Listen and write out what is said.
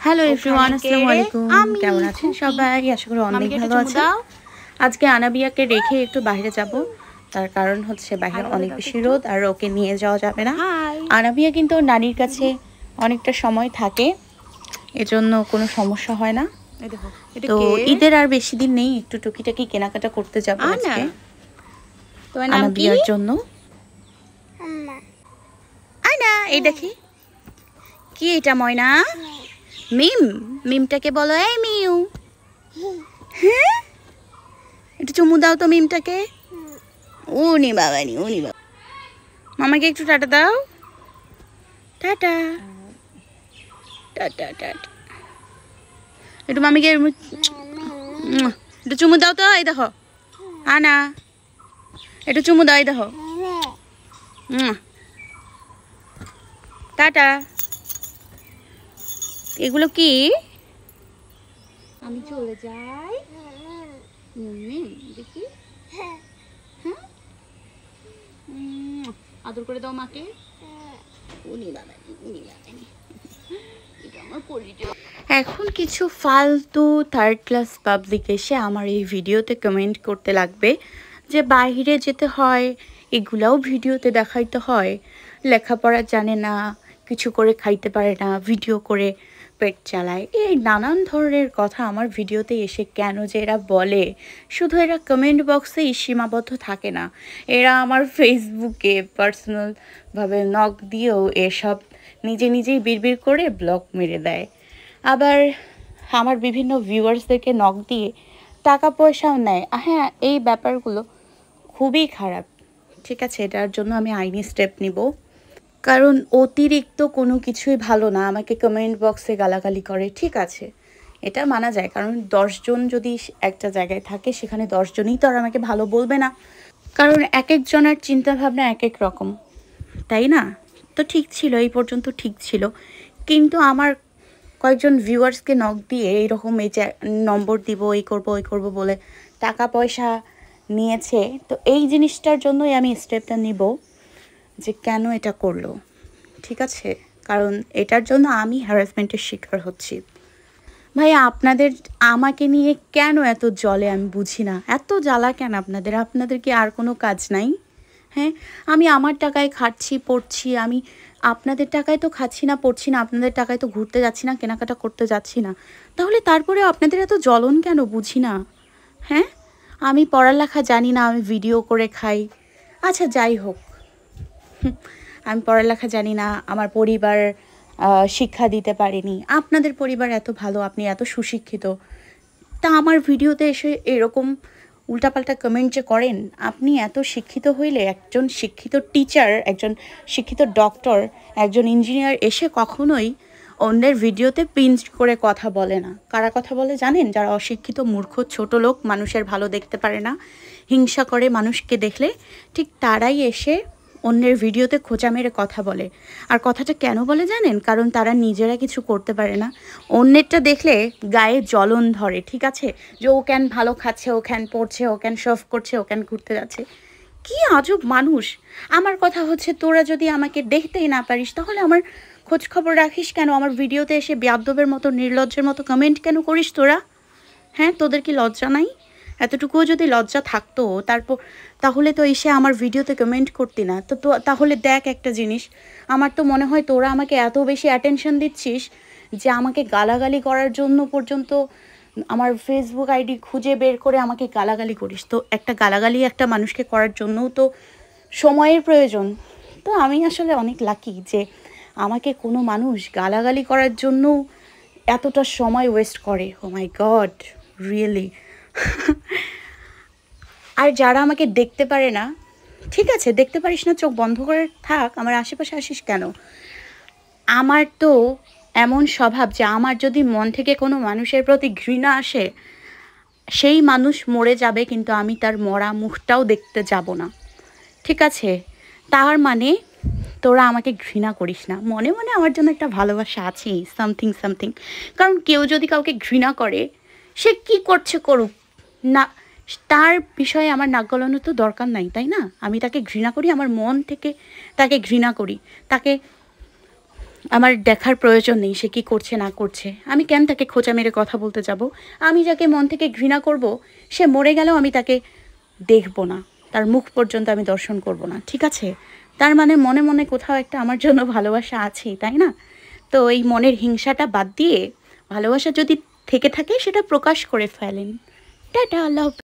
Hello everyone, আসসালামু আলাইকুম। কেমন আছেন সবাই? আশা করি অনেক ভালো আছেন। আজকে আনাবিয়াকে রেখে একটু বাইরে যাব, তার কারণ হচ্ছে বাইরে অনেক বেশি রোদ আর ওকে নিয়ে যাওয়া যাবে না। আনাবিয়া কিন্তু ওর নানির কাছে অনেকটা সময় থাকে, এজন্য কোনো সমস্যা হয় না। তো ঈদের আর বেশি দিন নেই, একটু টুকিটাকি কেনাকাটা করতে যাব আজকে আনাবিয়ার জন্য। আয়না, এই দেখি কি এটা ময়না? মিম, মিমটাকে বলো এই মিউ। হ্যাঁ, একটু চুমু দাও তো মিমটাকে। উনি বাবা নি, উনি বাবা। মামাকে একটু টাটা দাও। Tata tata tata. একটু মামিকে একটু চুমু দাও তো। এই দেখো আনা, একটু চুমু দাও। এই দেখো টাটা। এগুলো কি? আমি চলে যাই। দেখি, হ্যাঁ, আদর করে দাও মাকে। এখন কিছু ফালতু থার্ড ক্লাস পাবলিক এসে আমার এই ভিডিওতে কমেন্ট করতে লাগবে যে বাইরে যেতে হয়, এগুলাও ভিডিওতে দেখাইতে হয়, লেখাপড়া জানে না, কিছু করে খাইতে পারে না, ভিডিও করে পেট চালায়, এই নানান ধরনের কথা আমার ভিডিওতে এসে কেন যে এরা বলে। শুধু এরা কমেন্ট বক্সেই সীমাবদ্ধ থাকে না, এরা আমার ফেসবুকে পার্সোনালভাবে নক দিয়েও এসব নিজে নিজেই বিড়বিড় করে ব্লক মেরে দেয়। আবার আমার বিভিন্ন ভিউয়ার্সদেরকে নক দিয়ে টাকা পয়সাও নেয়। হ্যাঁ, এই ব্যাপারগুলো খুবই খারাপ। ঠিক আছে, এটার জন্য আমি আইনি স্টেপ নিব, কারণ অতিরিক্ত কোনো কিছুই ভালো না। আমাকে কমেন্ট বক্সে গালাগালি করে, ঠিক আছে, এটা মানা যায়, কারণ 10 জন যদি একটা জায়গায় থাকে সেখানে 10 জনই তো আর আমাকে ভালো বলবে না, কারণ এক একজনের চিন্তাভাবনা এক এক রকম, তাই না? তো ঠিক ছিল, এই পর্যন্ত ঠিক ছিল, কিন্তু আমার কয়েকজন ভিউয়ার্সকে নক দিয়ে এইরকম এই যে নম্বর দিব, এই করব ওই করব বলে টাকা পয়সা নিয়েছে। তো এই জিনিসটার জন্যই আমি স্টেপটা নিব যে কেন এটা করলো। ঠিক আছে, কারণ এটার জন্য আমি হ্যারাসমেন্টের শিকার হচ্ছি। ভাই, আপনাদের আমাকে নিয়ে কেন এত জ্বলে আমি বুঝি না। এত জ্বালা কেন আপনাদের? আপনাদের কি আর কোনো কাজ নাই? হ্যাঁ, আমি আমার টাকায় খাচ্ছি পড়ছি, আমি আপনাদের টাকায় তো খাচ্ছি না পড়ছি না, আপনাদের টাকায় তো ঘুরতে যাচ্ছি না, কেনাকাটা করতে যাচ্ছি না, তাহলে তারপরে আপনাদের এত জ্বলন কেন বুঝি না। হ্যাঁ, আমি পড়ালেখা জানি না, আমি ভিডিও করে খাই। আচ্ছা যাই হোক, আমি পড়ালেখা জানি না, আমার পরিবার শিক্ষা দিতে পারেনি, আপনাদের পরিবার এত ভালো, আপনি এত সুশিক্ষিত, তা আমার ভিডিওতে এসে এরকম উল্টাপাল্টা কমেন্ট যে করেন। আপনি এত শিক্ষিত হইলে একজন শিক্ষিত টিচার, একজন শিক্ষিত ডক্টর, একজন ইঞ্জিনিয়ার এসে কখনোই অন্যের ভিডিওতে পিঞ্চ করে কথা বলে না। কারা কথা বলে জানেন? যারা অশিক্ষিত, মূর্খ, ছোট লোক, মানুষের ভালো দেখতে পারে না, হিংসা করে মানুষকে দেখলে, ঠিক তারাই এসে অন্যের ভিডিওতে খোঁচা মেরে কথা বলে। আর কথাটা কেন বলে জানেন? কারণ তারা নিজেরা কিছু করতে পারে না, অন্যেরটা দেখলে গায়ে জ্বলন ধরে। ঠিক আছে, যে ও কেন ভালো খাচ্ছে, ও কেন পড়ছে, ও কেন শফ করছে, ও কেন ঘুরতে যাচ্ছে। কি আজব মানুষ। আমার কথা হচ্ছে, তোরা যদি আমাকে দেখতেই না পারিস তাহলে আমার খোঁজ খবর রাখিস কেন? আমার ভিডিওতে এসে বেয়াদবের মতো, নির্লজ্জের মতো কমেন্ট কেন করিস তোরা? হ্যাঁ, তোদের কি লজ্জা নাই? এতটুকুও যদি লজ্জা থাকতো তাহলে তো এসে আমার ভিডিওতে কমেন্ট করতি না। তো তাহলে দেখ একটা জিনিস, আমার তো মনে হয় তোরা আমাকে এত বেশি অ্যাটেনশন দিচ্ছিস যে আমাকে গালাগালি করার জন্য পর্যন্ত আমার ফেসবুক আইডি খুঁজে বের করে আমাকে গালাগালি করিস। তো একটা গালাগালি একটা মানুষকে করার জন্যও তো সময়ের প্রয়োজন। তো আমি আসলে অনেক লাকি যে আমাকে কোনো মানুষ গালাগালি করার জন্যও এতটা সময় ওয়েস্ট করে। ও মাই গড, রিয়েলি। আর যারা আমাকে দেখতে পারে না, ঠিক আছে, দেখতে পারিস না, চোখ বন্ধ করে থাক, আমার আশেপাশে আসিস কেন? আমার তো এমন স্বভাব যে আমার যদি মন থেকে কোনো মানুষের প্রতি ঘৃণা আসে, সেই মানুষ মরে যাবে কিন্তু আমি তার মরা মুখটাও দেখতে যাব না। ঠিক আছে, তার মানে তোরা আমাকে ঘৃণা করিস না, মনে মনে আমার জন্য একটা ভালোবাসা আছেই, সামথিং সামথিং। কারণ কেউ যদি কাউকে ঘৃণা করে, সে কি করছে করুক না, তার বিষয়ে আমার নাক গলানোর তো দরকার নাই, তাই না? আমি তাকে ঘৃণা করি, আমার মন থেকে তাকে ঘৃণা করি, তাকে আমার দেখার প্রয়োজন নেই সে কী করছে না করছে। আমি কেন তাকে খোঁচা মেরে কথা বলতে যাব? আমি যাকে মন থেকে ঘৃণা করব, সে মরে গেলেও আমি তাকে দেখব না, তার মুখ পর্যন্ত আমি দর্শন করব না, ঠিক আছে? তার মানে মনে মনে কোথাও একটা আমার জন্য ভালোবাসা আছেই, তাই না? তো এই মনের হিংসাটা বাদ দিয়ে ভালোবাসা যদি থেকে থাকে সেটা প্রকাশ করে ফেলেন। টাটা, আল্লাহ হাফেজ।